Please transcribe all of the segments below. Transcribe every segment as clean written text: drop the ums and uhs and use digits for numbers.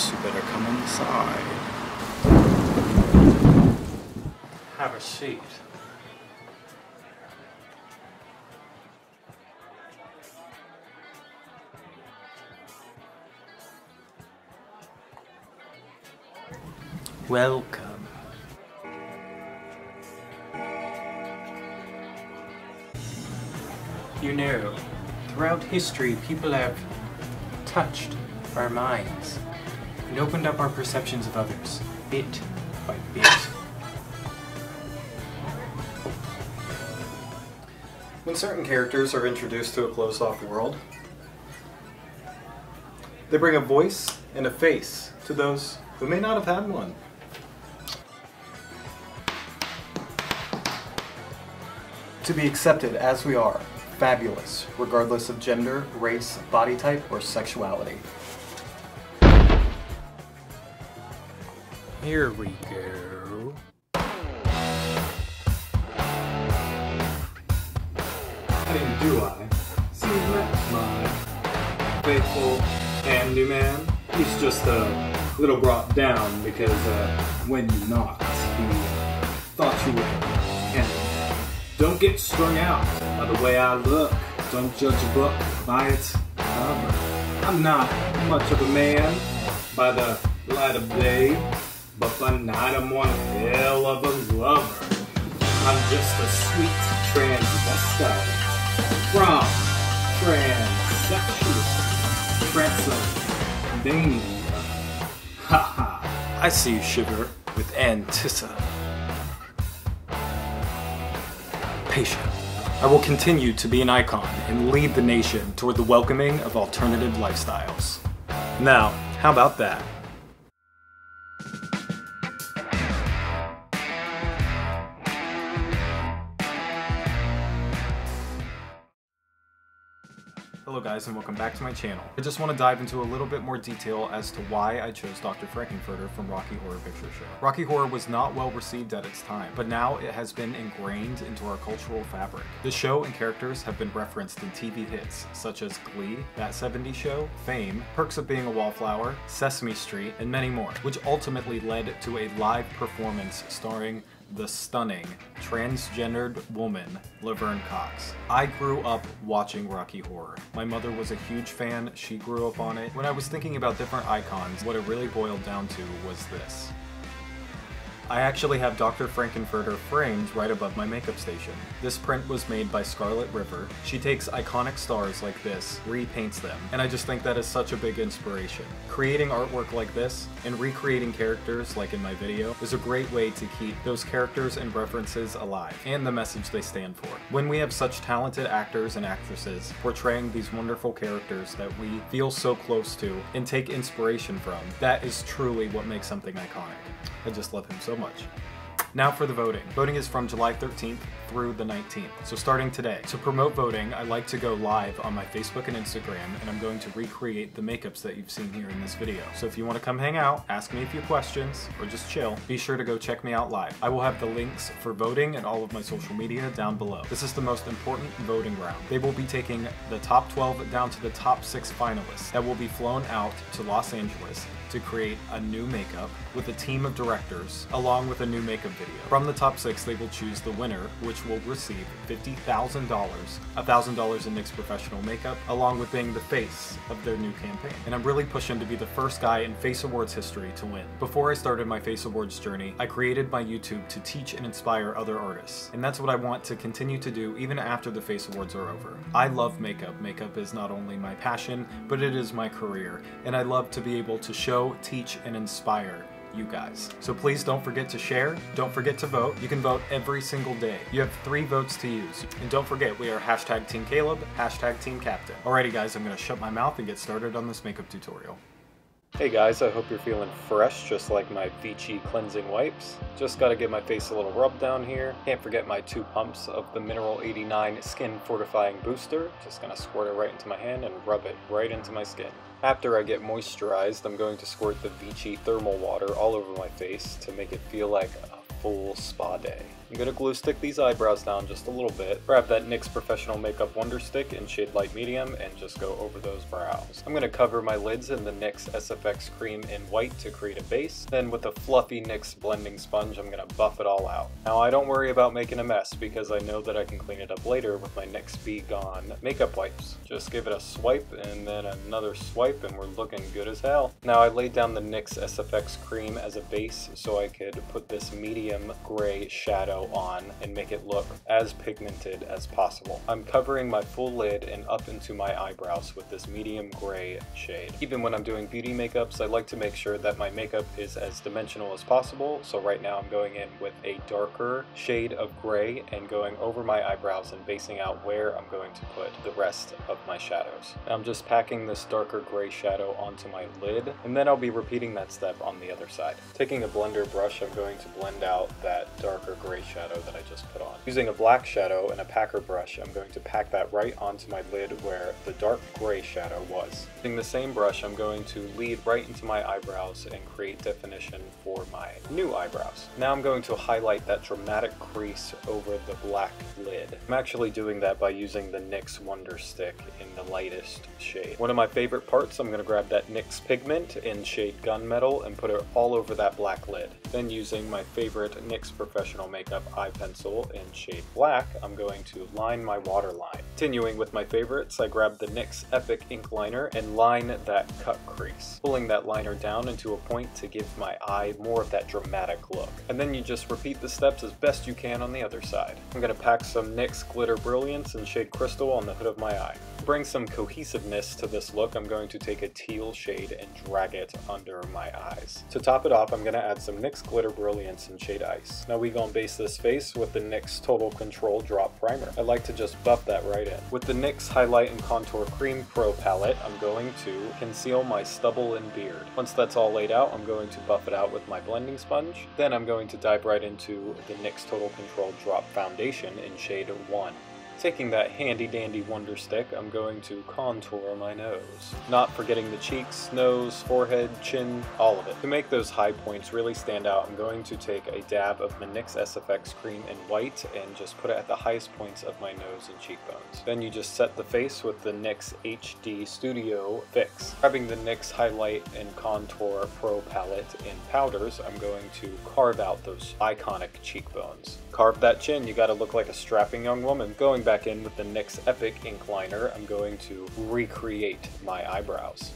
Perhaps you better come inside. Have a seat. Welcome. You know, throughout history, people have touched our minds and opened up our perceptions of others, bit by bit. When certain characters are introduced to a closed-off world, they bring a voice and a face to those who may not have had one. To be accepted as we are, fabulous, regardless of gender, race, body type, or sexuality. Here we go. How do I? See, met my faithful handyman. He's just a little brought down because when you knocked, he thought you were a handyman. Don't get strung out by the way I look. Don't judge a book by its cover. I'm not much of a man by the light of day, but by night I'm one hell of a lover. I'm just a sweet transvestite from transsexual Transylvania. Haha. I see you shiver with anticipation. I will continue to be an icon and lead the nation toward the welcoming of alternative lifestyles. Now, how about that? Hello guys and welcome back to my channel. I just want to dive into a little bit more detail as to why I chose Dr. Frank-N-Furter from Rocky Horror Picture Show. Rocky Horror was not well received at its time, but now it has been ingrained into our cultural fabric. The show and characters have been referenced in TV hits such as Glee, That 70s Show, Fame, Perks of Being a Wallflower, Sesame Street, and many more, which ultimately led to a live performance starring the stunning, transgendered woman, Laverne Cox. I grew up watching Rocky Horror. My mother was a huge fan, she grew up on it. When I was thinking about different icons, what it really boiled down to was this. I actually have Dr. Frank-N-Furter framed right above my makeup station. This print was made by Scarlet River. She takes iconic stars like this, repaints them, and I just think that is such a big inspiration. Creating artwork like this, and recreating characters like in my video, is a great way to keep those characters and references alive, and the message they stand for. When we have such talented actors and actresses portraying these wonderful characters that we feel so close to and take inspiration from, that is truly what makes something iconic. I just love him so much. Now for the voting. Voting is from July 13th through the 19th, so starting today. To promote voting, I like to go live on my Facebook and Instagram, and I'm going to recreate the makeups that you've seen here in this video. So if you want to come hang out, ask me a few questions, or just chill, be sure to go check me out live. I will have the links for voting and all of my social media down below. This is the most important voting round. They will be taking the top 12 down to the top 6 finalists that will be flown out to Los Angeles to create a new makeup with a team of directors along with a new makeup video. From the top 6, they will choose the winner, which will receive $50,000, $1,000 in NYX professional makeup, along with being the face of their new campaign. And I'm really pushing to be the first guy in Face Awards history to win. Before I started my Face Awards journey, I created my YouTube to teach and inspire other artists. And that's what I want to continue to do even after the Face Awards are over. I love makeup. Makeup is not only my passion, but it is my career. And I love to be able to show, teach, and inspire you guys. So please don't forget to share, don't forget to vote. You can vote every single day. You have 3 votes to use. And don't forget, we are hashtag Team Caleb, hashtag Team Captain. Alrighty guys, I'm gonna shut my mouth and get started on this makeup tutorial. Hey guys, I hope you're feeling fresh just like my Vichy cleansing wipes. Just gotta give my face a little rub down here. Can't forget my 2 pumps of the Mineral 89 Skin Fortifying Booster. Just gonna squirt it right into my hand and rub it right into my skin. After I get moisturized, I'm going to squirt the Vichy thermal water all over my face to make it feel like a full spa day. I'm gonna glue stick these eyebrows down just a little bit, grab that NYX Professional Makeup Wonder Stick in shade Light Medium, and just go over those brows. I'm gonna cover my lids in the NYX SFX Cream in white to create a base. Then with a fluffy NYX blending sponge, I'm gonna buff it all out. Now I don't worry about making a mess because I know that I can clean it up later with my NYX Be Gone makeup wipes. Just give it a swipe and then another swipe and we're looking good as hell. Now I laid down the NYX SFX Cream as a base so I could put this medium gray shadow on and make it look as pigmented as possible. I'm covering my full lid and up into my eyebrows with this medium gray shade. Even when I'm doing beauty makeups, I like to make sure that my makeup is as dimensional as possible. So right now I'm going in with a darker shade of gray and going over my eyebrows and basing out where I'm going to put the rest of my shadows. I'm just packing this darker gray shadow onto my lid, and then I'll be repeating that step on the other side. Taking a blender brush, I'm going to blend out that darker gray shadow that I just put on. Using a black shadow and a packer brush, I'm going to pack that right onto my lid where the dark gray shadow was. Using the same brush, I'm going to lead right into my eyebrows and create definition for my new eyebrows. Now I'm going to highlight that dramatic crease over the black lid. I'm actually doing that by using the NYX Wonder Stick in the lightest shade. One of my favorite parts, I'm going to grab that NYX pigment in shade Gunmetal and put it all over that black lid. Then using my favorite NYX Professional Makeup eye pencil in shade Black, I'm going to line my waterline. Continuing with my favorites, I grab the NYX Epic ink liner and line that cut crease, pulling that liner down into a point to give my eye more of that dramatic look. And then you just repeat the steps as best you can on the other side. I'm going to pack some NYX Glitter Brilliance in shade Crystal on the hood of my eye. To bring some cohesiveness to this look, I'm going to take a teal shade and drag it under my eyes. To top it off, I'm going to add some NYX Glitter Brilliance in shade Ice. Now we gonna base this face with the NYX Total Control Drop Primer. I like to just buff that right in. With the NYX Highlight and Contour Cream Pro palette, I'm going to conceal my stubble and beard. Once that's all laid out, I'm going to buff it out with my blending sponge. Then I'm going to dive right into the NYX Total Control Drop Foundation in shade 1. Taking that handy dandy Wonder Stick, I'm going to contour my nose. Not forgetting the cheeks, nose, forehead, chin, all of it. To make those high points really stand out, I'm going to take a dab of the NYX SFX Cream in white and just put it at the highest points of my nose and cheekbones. Then you just set the face with the NYX HD Studio Fix. Grabbing the NYX Highlight and Contour Pro palette in powders, I'm going to carve out those iconic cheekbones. Carve that chin, you gotta look like a strapping young woman. Going back in with the NYX Epic ink liner, I'm going to recreate my eyebrows.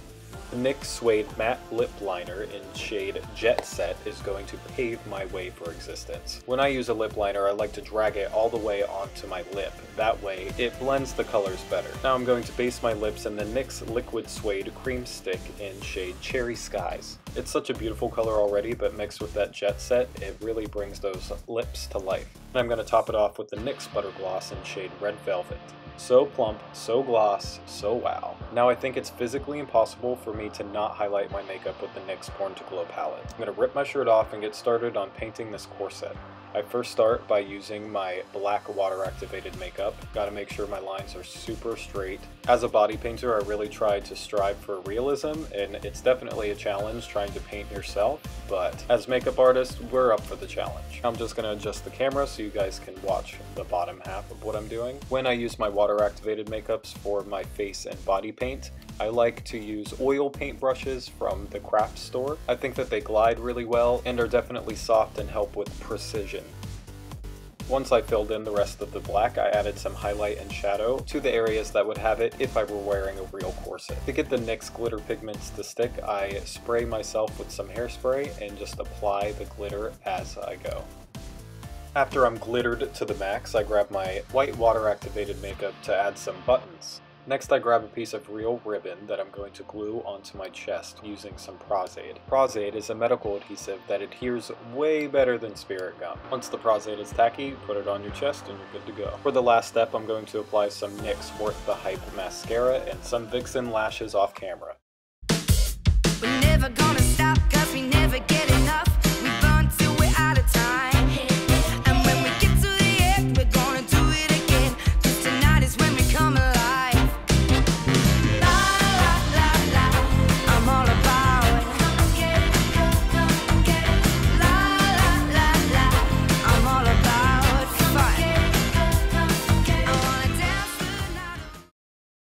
The NYX Suede Matte Lip Liner in shade Jet Set is going to pave my way for existence. When I use a lip liner, I like to drag it all the way onto my lip. That way, it blends the colors better. Now I'm going to base my lips in the NYX Liquid Suede Cream Stick in shade Cherry Skies. It's such a beautiful color already, but mixed with that Jet Set, it really brings those lips to life. And I'm going to top it off with the NYX Butter Gloss in shade Red Velvet. So plump, so gloss, so wow. Now I think it's physically impossible for me to not highlight my makeup with the NYX Born to Glow palette. I'm going to rip my shirt off and get started on painting this corset. I first start by using my black water activated makeup. Gotta make sure my lines are super straight. As a body painter, I really try to strive for realism, and it's definitely a challenge trying to paint yourself, but as makeup artists, we're up for the challenge. I'm just gonna adjust the camera so you guys can watch the bottom half of what I'm doing. When I use my water activated makeups for my face and body paint, I like to use oil paint brushes from the craft store. I think that they glide really well and are definitely soft and help with precision. Once I filled in the rest of the black, I added some highlight and shadow to the areas that would have it if I were wearing a real corset. To get the NYX glitter pigments to stick, I spray myself with some hairspray and just apply the glitter as I go. After I'm glittered to the max, I grab my white water activated makeup to add some buttons. Next, I grab a piece of real ribbon that I'm going to glue onto my chest using some Pros-Aid. Pros-Aid is a medical adhesive that adheres way better than spirit gum. Once the Pros-Aid is tacky, put it on your chest and you're good to go. For the last step, I'm going to apply some NYX Worth the Hype mascara and some Vixen lashes off camera. We're never gonna stop 'cause we never get it.